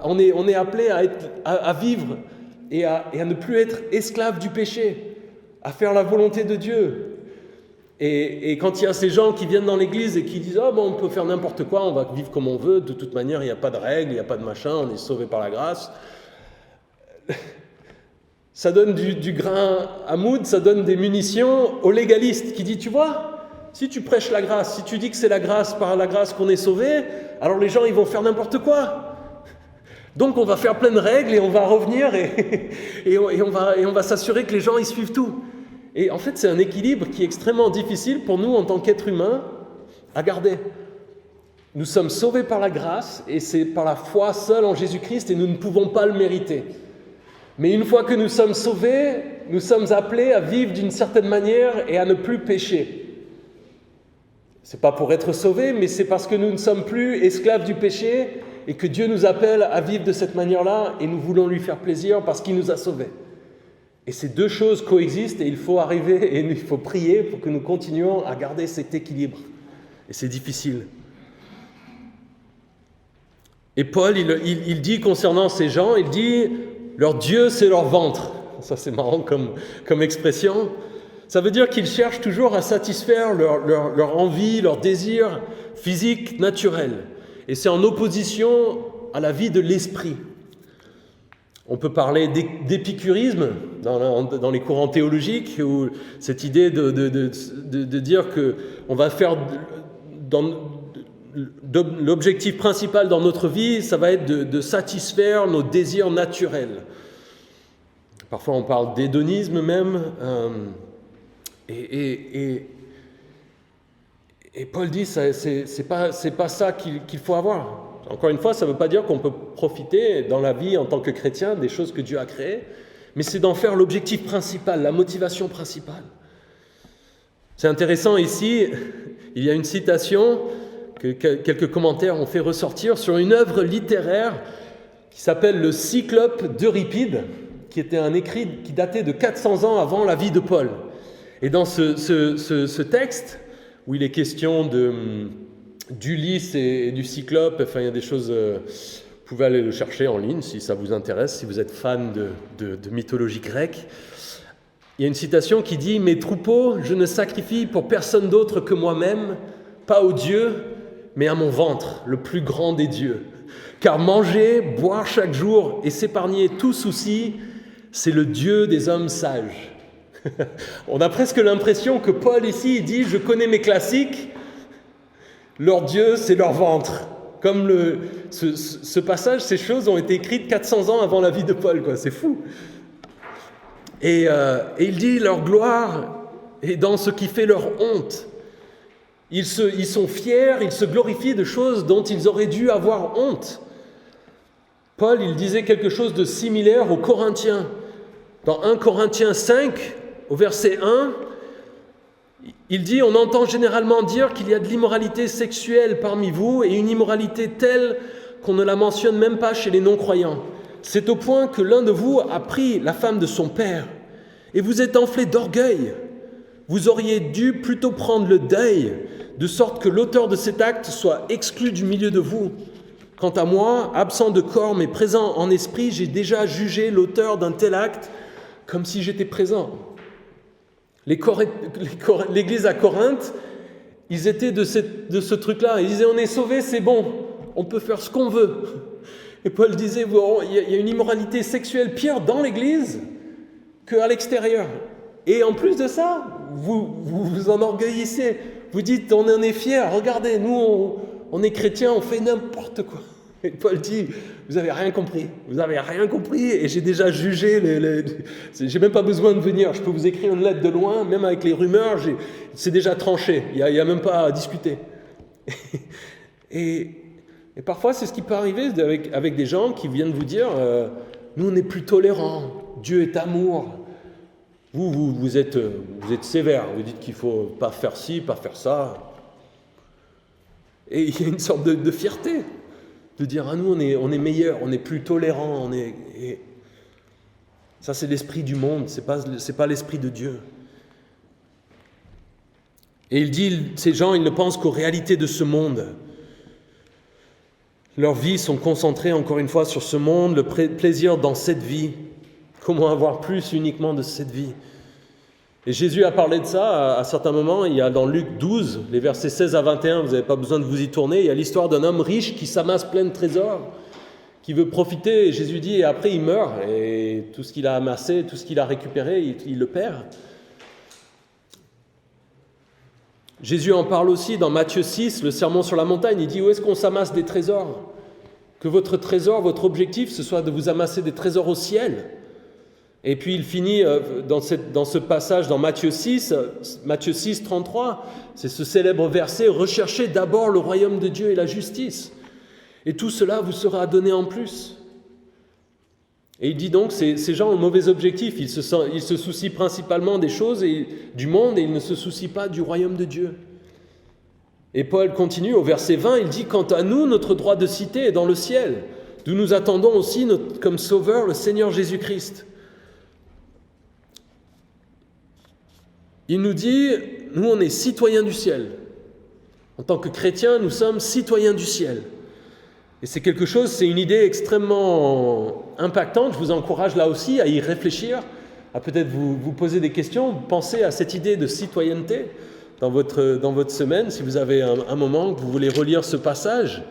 on est appelé à vivre et à ne plus être esclave du péché, à faire la volonté de Dieu. » Et quand il y a ces gens qui viennent dans l'église et qui disent « on peut faire n'importe quoi, on va vivre comme on veut, de toute manière, il n'y a pas de règles, il n'y a pas de machin, on est sauvé par la grâce. » Ça donne du grain à moudre, ça donne des munitions aux légalistes qui disent « Tu vois, si tu prêches la grâce, si tu dis que c'est par la grâce qu'on est sauvé, alors les gens ils vont faire n'importe quoi. Donc on va faire plein de règles et on va revenir et on va s'assurer que les gens ils suivent tout. » Et en fait c'est un équilibre qui est extrêmement difficile pour nous en tant qu'êtres humains à garder. Nous sommes sauvés par la grâce et c'est par la foi seule en Jésus-Christ et nous ne pouvons pas le mériter. Mais une fois que nous sommes sauvés, nous sommes appelés à vivre d'une certaine manière et à ne plus pécher. C'est pas pour être sauvés, mais c'est parce que nous ne sommes plus esclaves du péché et que Dieu nous appelle à vivre de cette manière-là et nous voulons lui faire plaisir parce qu'il nous a sauvés. Et ces deux choses coexistent et il faut arriver et il faut prier pour que nous continuions à garder cet équilibre. Et c'est difficile. Et Paul, il dit concernant ces gens, il dit « leur Dieu, c'est leur ventre ». Ça, c'est marrant comme expression. Ça veut dire qu'ils cherchent toujours à satisfaire leur envie, leur désir physique, naturel. Et c'est en opposition à la vie de l'esprit. On peut parler d'épicurisme dans les courants théologiques, où cette idée de dire qu'on va faire l'objectif principal dans notre vie, ça va être de satisfaire nos désirs naturels. Parfois on parle d'hédonisme même, et Paul dit c'est pas ça qu'il faut avoir. Encore une fois, ça ne veut pas dire qu'on peut profiter dans la vie en tant que chrétien des choses que Dieu a créées, mais c'est d'en faire l'objectif principal, la motivation principale. C'est intéressant ici, il y a une citation que quelques commentaires ont fait ressortir sur une œuvre littéraire qui s'appelle le Cyclope d'Euripide, qui était un écrit qui datait de 400 ans avant la vie de Paul. Et dans ce texte, où il est question d'Ulysse et du Cyclope, enfin il y a des choses, vous pouvez aller le chercher en ligne si ça vous intéresse, si vous êtes fan de mythologie grecque. Il y a une citation qui dit « Mes troupeaux, je ne sacrifie pour personne d'autre que moi-même, pas aux dieux, mais à mon ventre, le plus grand des dieux. Car manger, boire chaque jour et s'épargner tout souci, c'est le Dieu des hommes sages. » On a presque l'impression que Paul ici il dit « Je connais mes classiques, leur Dieu c'est leur ventre. » Comme ce passage, ces choses ont été écrites 400 ans avant la vie de Paul, quoi. C'est fou. Et il dit leur gloire est dans ce qui fait leur honte. Ils sont fiers, ils se glorifient de choses dont ils auraient dû avoir honte. Paul, il disait quelque chose de similaire aux Corinthiens. Dans 1 Corinthiens 5, au verset 1, il dit « On entend généralement dire qu'il y a de l'immoralité sexuelle parmi vous et une immoralité telle qu'on ne la mentionne même pas chez les non-croyants. C'est au point que l'un de vous a pris la femme de son père et vous êtes enflé d'orgueil. Vous auriez dû plutôt prendre le deuil, de sorte que l'auteur de cet acte soit exclu du milieu de vous. Quant à moi, absent de corps mais présent en esprit, j'ai déjà jugé l'auteur d'un tel acte comme si j'étais présent. » L'église à Corinthe, ils étaient de ce truc-là. Ils disaient, on est sauvés, c'est bon, on peut faire ce qu'on veut. Et Paul disait, il y a une immoralité sexuelle pire dans l'église qu'à l'extérieur. Et en plus de ça, vous vous enorgueillissez. Vous dites, on en est fiers, regardez, nous, on est chrétiens, on fait n'importe quoi. Et Paul dit, vous n'avez rien compris, et j'ai déjà jugé, j'ai même pas besoin de venir, je peux vous écrire une lettre de loin, même avec les rumeurs, c'est déjà tranché, il n'y a même pas à discuter. Et parfois, c'est ce qui peut arriver avec des gens qui viennent vous dire, nous on est plus tolérants, Dieu est amour, vous êtes sévère, vous dites qu'il ne faut pas faire ci, pas faire ça. Et il y a une sorte de fierté. De dire, nous on est meilleurs, on est plus tolérants, et ça c'est l'esprit du monde, c'est pas l'esprit de Dieu. Et il dit, ces gens, ils ne pensent qu'aux réalités de ce monde. Leurs vies sont concentrées encore une fois sur ce monde, le plaisir dans cette vie. Comment avoir plus uniquement de cette vie? Et Jésus a parlé de ça à certains moments. Il y a dans Luc 12, les versets 16 à 21, vous n'avez pas besoin de vous y tourner, il y a l'histoire d'un homme riche qui s'amasse plein de trésors, qui veut profiter, et Jésus dit, et après il meurt, et tout ce qu'il a amassé, tout ce qu'il a récupéré, il le perd. Jésus en parle aussi dans Matthieu 6, le sermon sur la montagne, il dit, où est-ce qu'on s'amasse des trésors? Que votre trésor, votre objectif, ce soit de vous amasser des trésors au ciel. Et puis il finit dans ce passage dans Matthieu 6, 33, c'est ce célèbre verset « Recherchez d'abord le royaume de Dieu et la justice, et tout cela vous sera donné en plus. » Et il dit donc, ces gens ont le mauvais objectif, ils se soucient principalement des choses du monde et ils ne se soucient pas du royaume de Dieu. Et Paul continue au verset 20, il dit « Quant à nous, notre droit de cité est dans le ciel, d'où nous attendons aussi comme sauveur le Seigneur Jésus-Christ. » Il nous dit, nous on est citoyens du ciel. En tant que chrétiens, nous sommes citoyens du ciel. Et c'est quelque chose, c'est une idée extrêmement impactante. Je vous encourage là aussi à y réfléchir, à peut-être vous poser des questions. Pensez à cette idée de citoyenneté dans votre semaine, si vous avez un moment que vous voulez relire ce passage.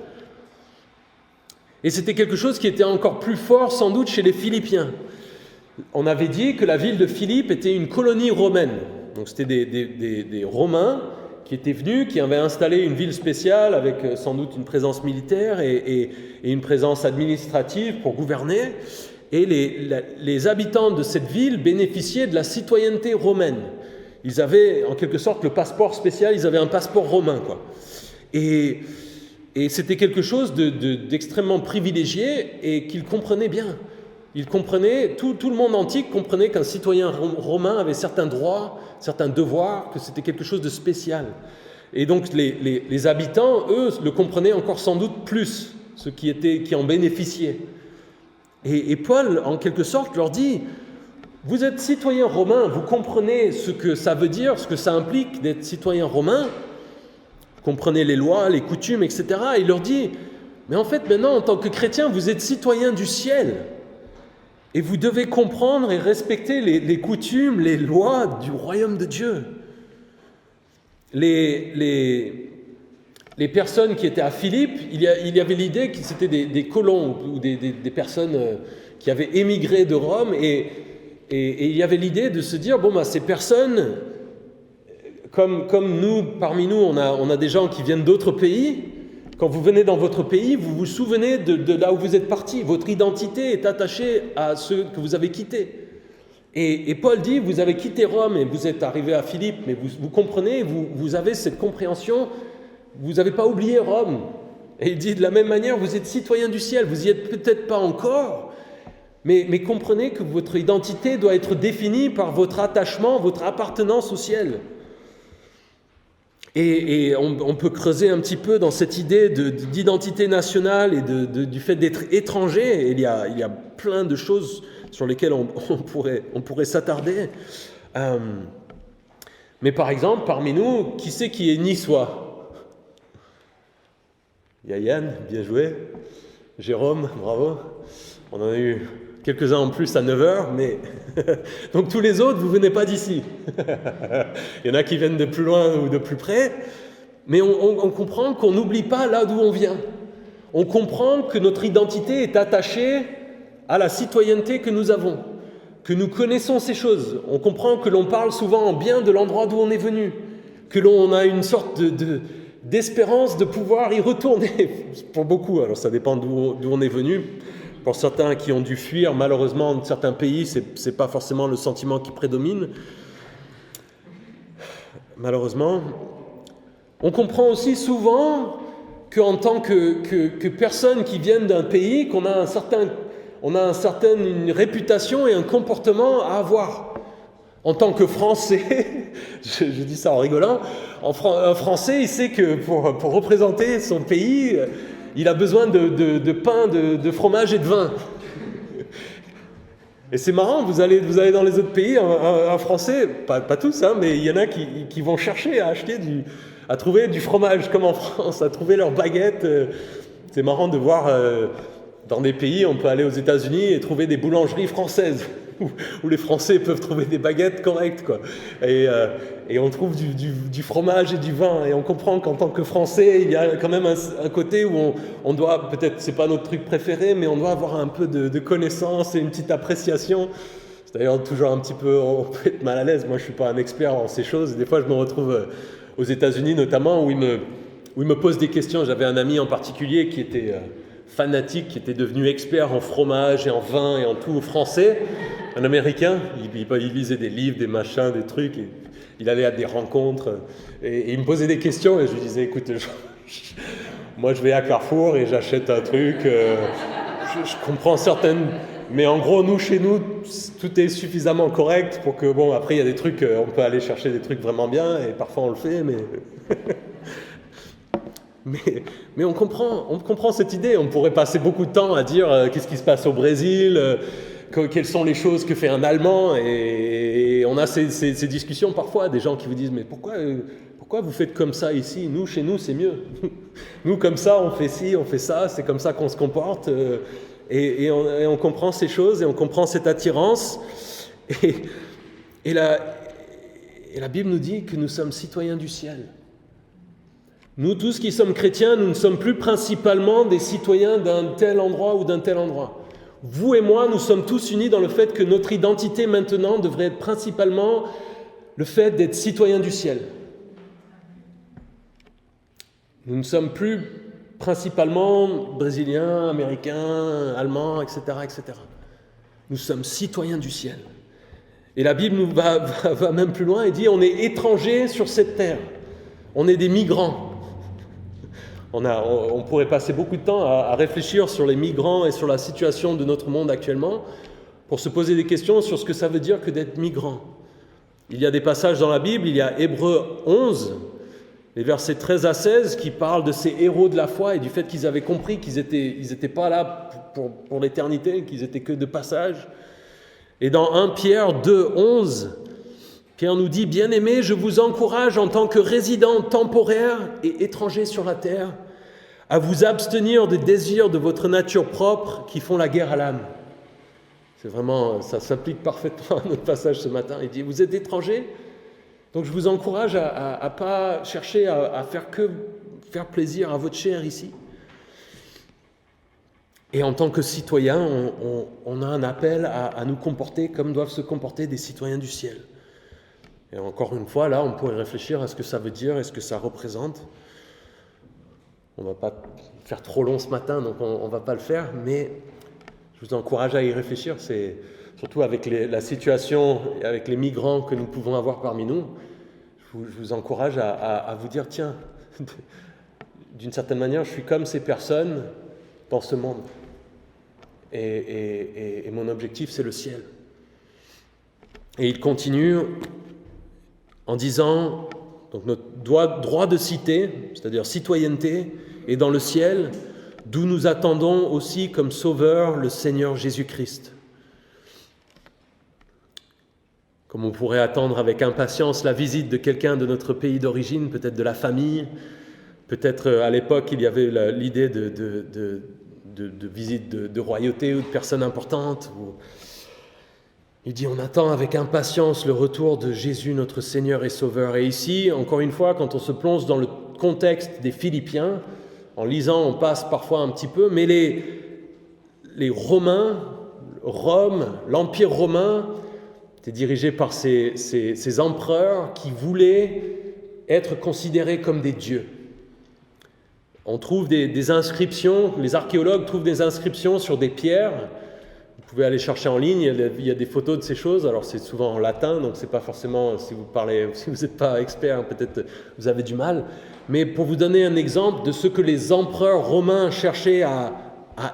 Et c'était quelque chose qui était encore plus fort sans doute chez les Philippiens. On avait dit que la ville de Philippe était une colonie romaine. Donc c'était des Romains qui était venu, qui avait installé une ville spéciale avec sans doute une présence militaire et une présence administrative pour gouverner. Et les habitants de cette ville bénéficiaient de la citoyenneté romaine. Ils avaient en quelque sorte le passeport spécial, ils avaient un passeport romain, quoi. Et c'était quelque chose d'extrêmement privilégié et qu'ils comprenaient bien. Ils comprenaient, tout le monde antique comprenait qu'un citoyen romain avait certains droits, certains devoirs, que c'était quelque chose de spécial. Et donc les habitants, eux, le comprenaient encore sans doute plus, ceux qui en bénéficiaient. Et Paul, en quelque sorte, leur dit, vous êtes citoyen romain, vous comprenez ce que ça veut dire, ce que ça implique d'être citoyen romain, vous comprenez les lois, les coutumes, etc. Et il leur dit, mais en fait maintenant, en tant que chrétien, vous êtes citoyen du ciel. Et vous devez comprendre et respecter les coutumes, les lois du royaume de Dieu. Les personnes qui étaient à Philippe, il y avait l'idée que c'était des colons ou des personnes qui avaient émigré de Rome et il y avait l'idée de se dire, ces personnes, comme nous, parmi nous, on a des gens qui viennent d'autres pays. Quand vous venez dans votre pays, vous vous souvenez de là où vous êtes parti. Votre identité est attachée à ceux que vous avez quittés. Et Paul dit, vous avez quitté Rome et vous êtes arrivé à Philippe, mais vous comprenez, vous avez cette compréhension, vous n'avez pas oublié Rome. Et il dit, de la même manière, vous êtes citoyen du ciel, vous n'y êtes peut-être pas encore, mais comprenez que votre identité doit être définie par votre attachement, votre appartenance au ciel. Et on peut creuser un petit peu dans cette idée d'identité nationale et du fait d'être étranger. Et il y a plein de choses sur lesquelles on pourrait s'attarder. Mais par exemple, parmi nous, qui c'est qui est niçois? Il y a Yann, bien joué. Jérôme, bravo. On en a eu quelques-uns en plus à 9h, mais donc tous les autres, vous ne venez pas d'ici. Il y en a qui viennent de plus loin ou de plus près, mais on comprend qu'on n'oublie pas là d'où on vient. On comprend que notre identité est attachée à la citoyenneté que nous avons, que nous connaissons ces choses. On comprend que l'on parle souvent en bien de l'endroit d'où on est venu, que l'on a une sorte d'espérance de pouvoir y retourner. Pour beaucoup, alors ça dépend d'où on est venu. Pour certains qui ont dû fuir, malheureusement, dans certains pays, ce n'est pas forcément le sentiment qui prédomine. Malheureusement. On comprend aussi souvent qu'en tant que personne qui viennent d'un pays, qu'on a une réputation et un comportement à avoir. En tant que Français, je dis ça en rigolant, un Français, il sait que pour représenter son pays, il a besoin de pain, de fromage et de vin. Et c'est marrant, vous allez dans les autres pays, un Français, pas tous, mais il y en a qui vont chercher à trouver du fromage, comme en France, à trouver leur baguette. C'est marrant de voir, dans des pays, on peut aller aux États-Unis et trouver des boulangeries françaises, où les Français peuvent trouver des baguettes correctes, quoi. Et on trouve du fromage et du vin, et on comprend qu'en tant que Français, il y a quand même un côté où on doit, peut-être c'est pas notre truc préféré, mais on doit avoir un peu de connaissance et une petite appréciation. C'est d'ailleurs toujours un petit peu, on peut être mal à l'aise. Moi, je suis pas un expert en ces choses. Des fois, je me retrouve aux États-Unis notamment, où il me pose des questions. J'avais un ami en particulier qui était fanatique, qui était devenu expert en fromage et en vin et en tout français, un Américain. Il lisait des livres, des machins, des trucs, et il allait à des rencontres, et il me posait des questions, et je lui disais, écoute, moi je vais à Carrefour et j'achète un truc, je comprends certaines, mais en gros, chez nous, tout est suffisamment correct pour que, après il y a des trucs, on peut aller chercher des trucs vraiment bien, et parfois on le fait, mais... Mais on comprend cette idée. On pourrait passer beaucoup de temps à dire qu'est-ce qui se passe au Brésil, quelles sont les choses que fait un Allemand, et on a ces discussions parfois, des gens qui vous disent mais pourquoi vous faites comme ça ici? Chez nous c'est mieux. Nous comme ça on fait ci, on fait ça, c'est comme ça qu'on se comporte, et on comprend ces choses et on comprend cette attirance, et la Bible nous dit que nous sommes citoyens du ciel. Nous tous qui sommes chrétiens, nous ne sommes plus principalement des citoyens d'un tel endroit ou d'un tel endroit. Vous et moi, nous sommes tous unis dans le fait que notre identité maintenant devrait être principalement le fait d'être citoyens du ciel. Nous ne sommes plus principalement brésiliens, américains, allemands, etc., etc. Nous sommes citoyens du ciel. Et la Bible nous va même plus loin et dit on est étrangers sur cette terre. On est des migrants. On pourrait passer beaucoup de temps à réfléchir sur les migrants et sur la situation de notre monde actuellement pour se poser des questions sur ce que ça veut dire que d'être migrant. Il y a des passages dans la Bible, il y a Hébreux 11, les versets 13 à 16, qui parlent de ces héros de la foi et du fait qu'ils avaient compris qu'ils étaient pas là pour l'éternité, qu'ils étaient que de passage. Et dans 1 Pierre 2, 11, Pierre nous dit « Bien-aimés, je vous encourage en tant que résidents temporaires et étrangers sur la terre, à vous abstenir des désirs de votre nature propre qui font la guerre à l'âme. » C'est vraiment, ça s'applique parfaitement à notre passage ce matin. Il dit « Vous êtes étrangers, donc je vous encourage à ne pas chercher à faire plaisir à votre chair ici. » Et en tant que citoyens, on a un appel à nous comporter comme doivent se comporter des citoyens du ciel. Et encore une fois, là, on pourrait réfléchir à ce que ça veut dire et ce que ça représente. On ne va pas faire trop long ce matin, donc on ne va pas le faire, mais je vous encourage à y réfléchir. C'est surtout avec la situation et avec les migrants que nous pouvons avoir parmi nous. Je vous encourage à vous dire, tiens, d'une certaine manière, je suis comme ces personnes dans ce monde. Et mon objectif, c'est le ciel. Et il continue en disant, donc notre droit de cité, c'est-à-dire citoyenneté, est dans le ciel, d'où nous attendons aussi comme sauveur le Seigneur Jésus-Christ. Comme on pourrait attendre avec impatience la visite de quelqu'un de notre pays d'origine, peut-être de la famille, peut-être à l'époque il y avait l'idée de visite de royauté ou de personnes importantes. Il dit on attend avec impatience le retour de Jésus notre Seigneur et Sauveur. Et ici, encore une fois, quand on se plonge dans le contexte des Philippiens, en lisant on passe parfois un petit peu, mais les Romains, Rome, l'Empire romain, était dirigé par ces empereurs qui voulaient être considérés comme des dieux. On trouve des inscriptions, les archéologues trouvent des inscriptions sur des pierres. Vous pouvez aller chercher en ligne, il y a des photos de ces choses. Alors c'est souvent en latin, donc c'est pas forcément, si vous n'êtes pas expert, peut-être vous avez du mal. Mais pour vous donner un exemple de ce que les empereurs romains cherchaient à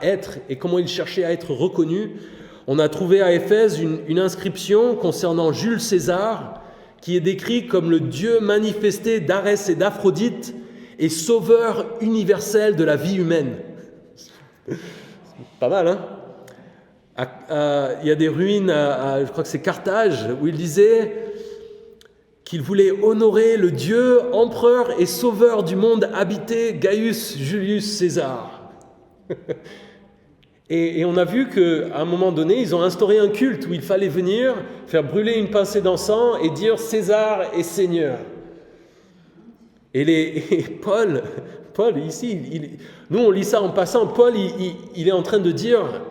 être et comment ils cherchaient à être reconnus, on a trouvé à Éphèse une inscription concernant Jules César qui est décrit comme le Dieu manifesté d'Arès et d'Aphrodite et sauveur universel de la vie humaine. Pas mal, hein? Il y a des ruines, je crois que c'est Carthage, où il disait qu'il voulait honorer le Dieu, empereur et sauveur du monde habité, Gaius Julius César. Et on a vu qu'à un moment donné, ils ont instauré un culte où il fallait venir, faire brûler une pincée d'encens et dire César est Seigneur. Et Paul ici, nous on lit ça en passant, Paul il est en train de dire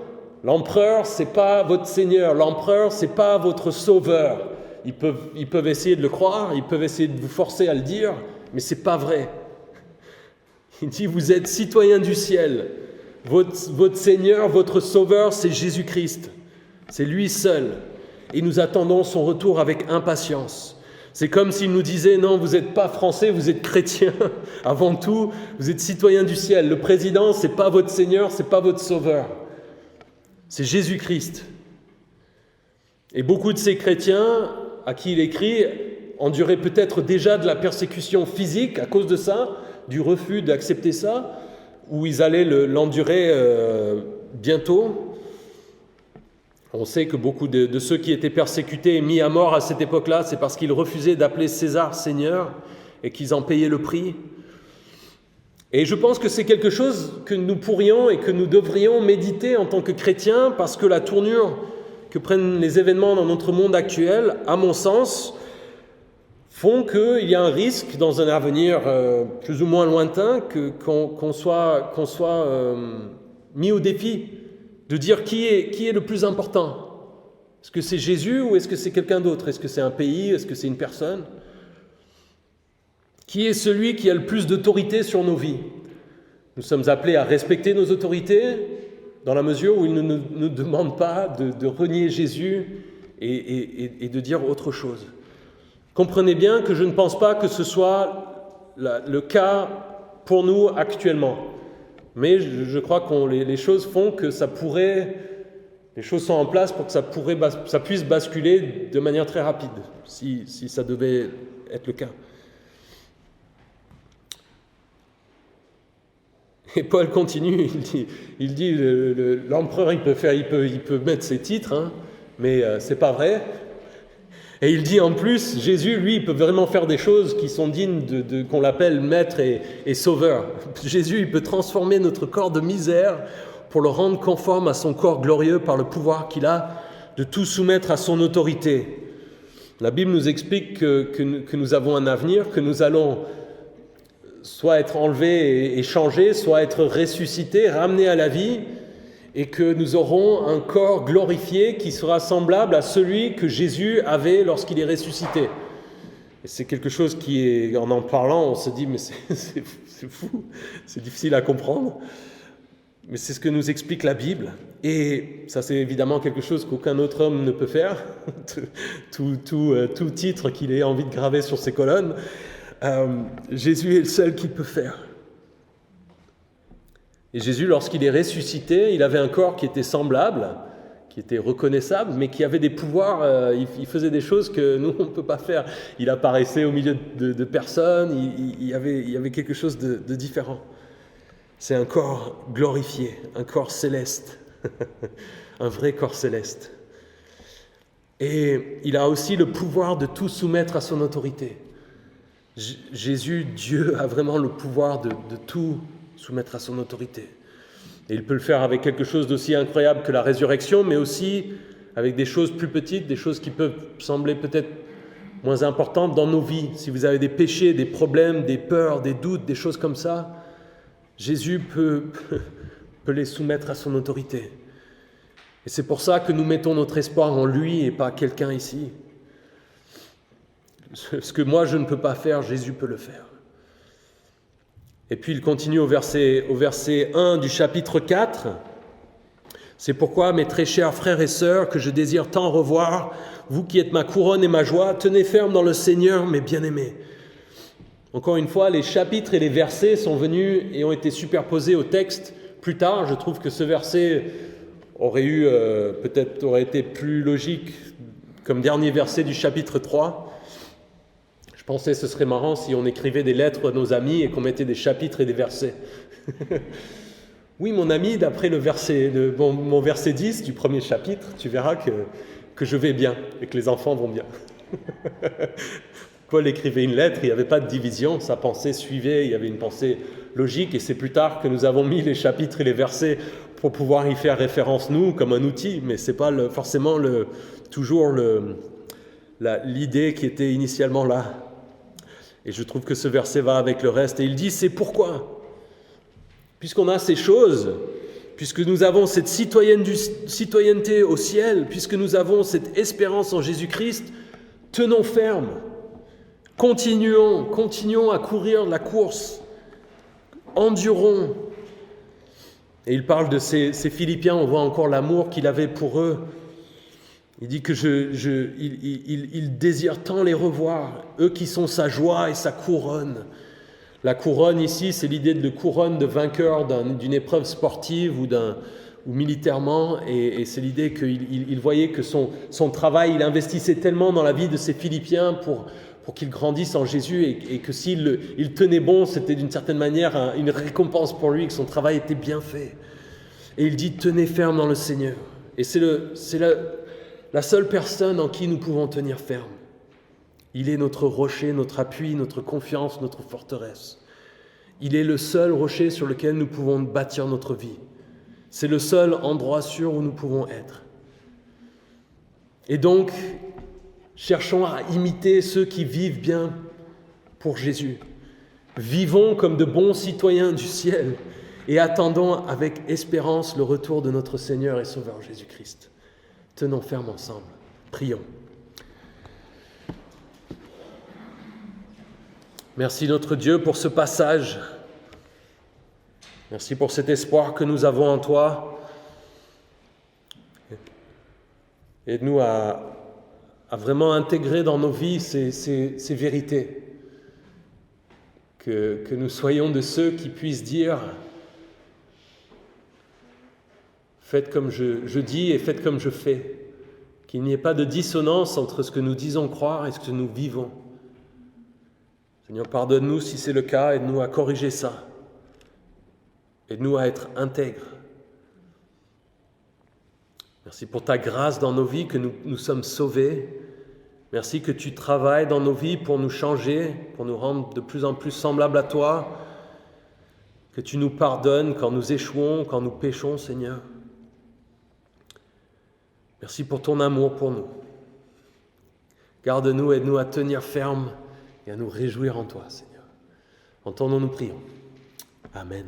l'empereur c'est pas votre Seigneur, l'empereur c'est pas votre sauveur. Ils peuvent essayer de le croire, ils peuvent essayer de vous forcer à le dire, mais c'est pas vrai. Il dit vous êtes citoyens du ciel. Votre Seigneur, votre Sauveur, c'est Jésus-Christ. C'est lui seul. Et nous attendons son retour avec impatience. C'est comme s'il nous disait, non, vous n'êtes pas français, vous êtes chrétien. Avant tout, vous êtes citoyens du ciel. Le président, ce n'est pas votre Seigneur, ce n'est pas votre Sauveur. C'est Jésus-Christ. Et beaucoup de ces chrétiens à qui il écrit enduraient peut-être déjà de la persécution physique à cause de ça, du refus d'accepter ça, où ils allaient l'endurer bientôt. On sait que beaucoup de ceux qui étaient persécutés et mis à mort à cette époque-là, c'est parce qu'ils refusaient d'appeler César Seigneur et qu'ils en payaient le prix. Et je pense que c'est quelque chose que nous pourrions et que nous devrions méditer en tant que chrétiens, parce que la tournure que prennent les événements dans notre monde actuel, à mon sens, font qu'il y a un risque dans un avenir plus ou moins lointain qu'on soit mis au défi de dire qui est le plus important. Est-ce que c'est Jésus ou est-ce que c'est quelqu'un d'autre? Est-ce que c'est un pays? Est-ce que c'est une personne? Qui est celui qui a le plus d'autorité sur nos vies? Nous sommes appelés à respecter nos autorités dans la mesure où ils ne nous demandent pas de renier Jésus et de dire autre chose. Comprenez bien que je ne pense pas que ce soit le cas pour nous actuellement. Mais je crois que les choses font que les choses sont en place pour que ça puisse basculer de manière très rapide, si ça devait être le cas. Et Paul continue, il dit l'empereur il peut mettre ses titres, hein, mais c'est pas vrai. Et il dit en plus, Jésus, lui, il peut vraiment faire des choses qui sont dignes qu'on l'appelle maître et sauveur. Jésus, il peut transformer notre corps de misère pour le rendre conforme à son corps glorieux par le pouvoir qu'il a de tout soumettre à son autorité. La Bible nous explique que nous avons un avenir, que nous allons soit être enlevés et changés, soit être ressuscités, ramenés à la vie, et que nous aurons un corps glorifié qui sera semblable à celui que Jésus avait lorsqu'il est ressuscité. Et c'est quelque chose en parlant, on se dit, mais c'est fou, c'est difficile à comprendre. Mais c'est ce que nous explique la Bible. Et ça, c'est évidemment quelque chose qu'aucun autre homme ne peut faire, tout titre qu'il ait envie de graver sur ses colonnes. Jésus est le seul qui peut faire. Et Jésus, lorsqu'il est ressuscité, il avait un corps qui était semblable, qui était reconnaissable, mais qui avait des pouvoirs, il faisait des choses que nous, on ne peut pas faire. Il apparaissait au milieu de personnes, il y avait quelque chose de différent. C'est un corps glorifié, un corps céleste, un vrai corps céleste. Et il a aussi le pouvoir de tout soumettre à son autorité. Jésus, Dieu, a vraiment le pouvoir de tout soumettre à son autorité. Et il peut le faire avec quelque chose d'aussi incroyable que la résurrection, mais aussi avec des choses plus petites, des choses qui peuvent sembler peut-être moins importantes dans nos vies. Si vous avez des péchés, des problèmes, des peurs, des doutes, des choses comme ça, Jésus peut les soumettre à son autorité. Et c'est pour ça que nous mettons notre espoir en lui et pas quelqu'un ici. Ce que moi je ne peux pas faire, Jésus peut le faire. Et puis il continue au verset 1 du chapitre 4. C'est pourquoi, mes très chers frères et sœurs, que je désire tant revoir, vous qui êtes ma couronne et ma joie, tenez ferme dans le Seigneur, mes bien-aimés. Encore une fois, les chapitres et les versets sont venus et ont été superposés au texte. Plus tard, je trouve que ce verset aurait été plus logique comme dernier verset du chapitre 3. Je pensais que ce serait marrant si on écrivait des lettres à nos amis et qu'on mettait des chapitres et des versets. Oui, mon ami, d'après mon verset 10 du premier chapitre, tu verras que je vais bien et que les enfants vont bien. Paul écrivait une lettre, il n'y avait pas de division, sa pensée suivait, il y avait une pensée logique, et c'est plus tard que nous avons mis les chapitres et les versets pour pouvoir y faire référence, nous, comme un outil, mais ce n'est pas forcément toujours l'idée qui était initialement là. Et je trouve que ce verset va avec le reste. Et il dit, c'est pourquoi, puisqu'on a ces choses, puisque nous avons cette citoyenneté au ciel, puisque nous avons cette espérance en Jésus-Christ, tenons ferme, continuons à courir la course, endurons. Et il parle de ces Philippiens, on voit encore l'amour qu'il avait pour eux. Il dit que il désire tant les revoir, eux qui sont sa joie et sa couronne. La couronne ici, c'est l'idée de couronne de vainqueur d'une épreuve sportive ou militairement, et c'est l'idée qu'il voyait que son travail, il investissait tellement dans la vie de ces Philippiens pour qu'ils grandissent en Jésus, et que s'il tenait bon, c'était d'une certaine manière une récompense pour lui, que son travail était bien fait. Et il dit, tenez ferme dans le Seigneur. Et c'est la seule personne en qui nous pouvons tenir ferme. Il est notre rocher, notre appui, notre confiance, notre forteresse. Il est le seul rocher sur lequel nous pouvons bâtir notre vie. C'est le seul endroit sûr où nous pouvons être. Et donc, cherchons à imiter ceux qui vivent bien pour Jésus. Vivons comme de bons citoyens du ciel et attendons avec espérance le retour de notre Seigneur et Sauveur Jésus-Christ. Tenons ferme ensemble. Prions. Merci notre Dieu pour ce passage. Merci pour cet espoir que nous avons en toi. Aide-nous à vraiment intégrer dans nos vies ces vérités. Que nous soyons de ceux qui puissent dire « Faites comme je dis et faites comme je fais ». Qu'il n'y ait pas de dissonance entre ce que nous disons croire et ce que nous vivons. Seigneur, pardonne-nous si c'est le cas, aide-nous à corriger ça. Aide-nous à être intègres. Merci pour ta grâce dans nos vies, que nous sommes sauvés. Merci que tu travailles dans nos vies pour nous changer, pour nous rendre de plus en plus semblables à toi. Que tu nous pardonnes quand nous échouons, quand nous péchons, Seigneur. Merci pour ton amour pour nous. Garde-nous, aide-nous à tenir ferme et à nous réjouir en toi, Seigneur. En ton nom nous prions. Amen.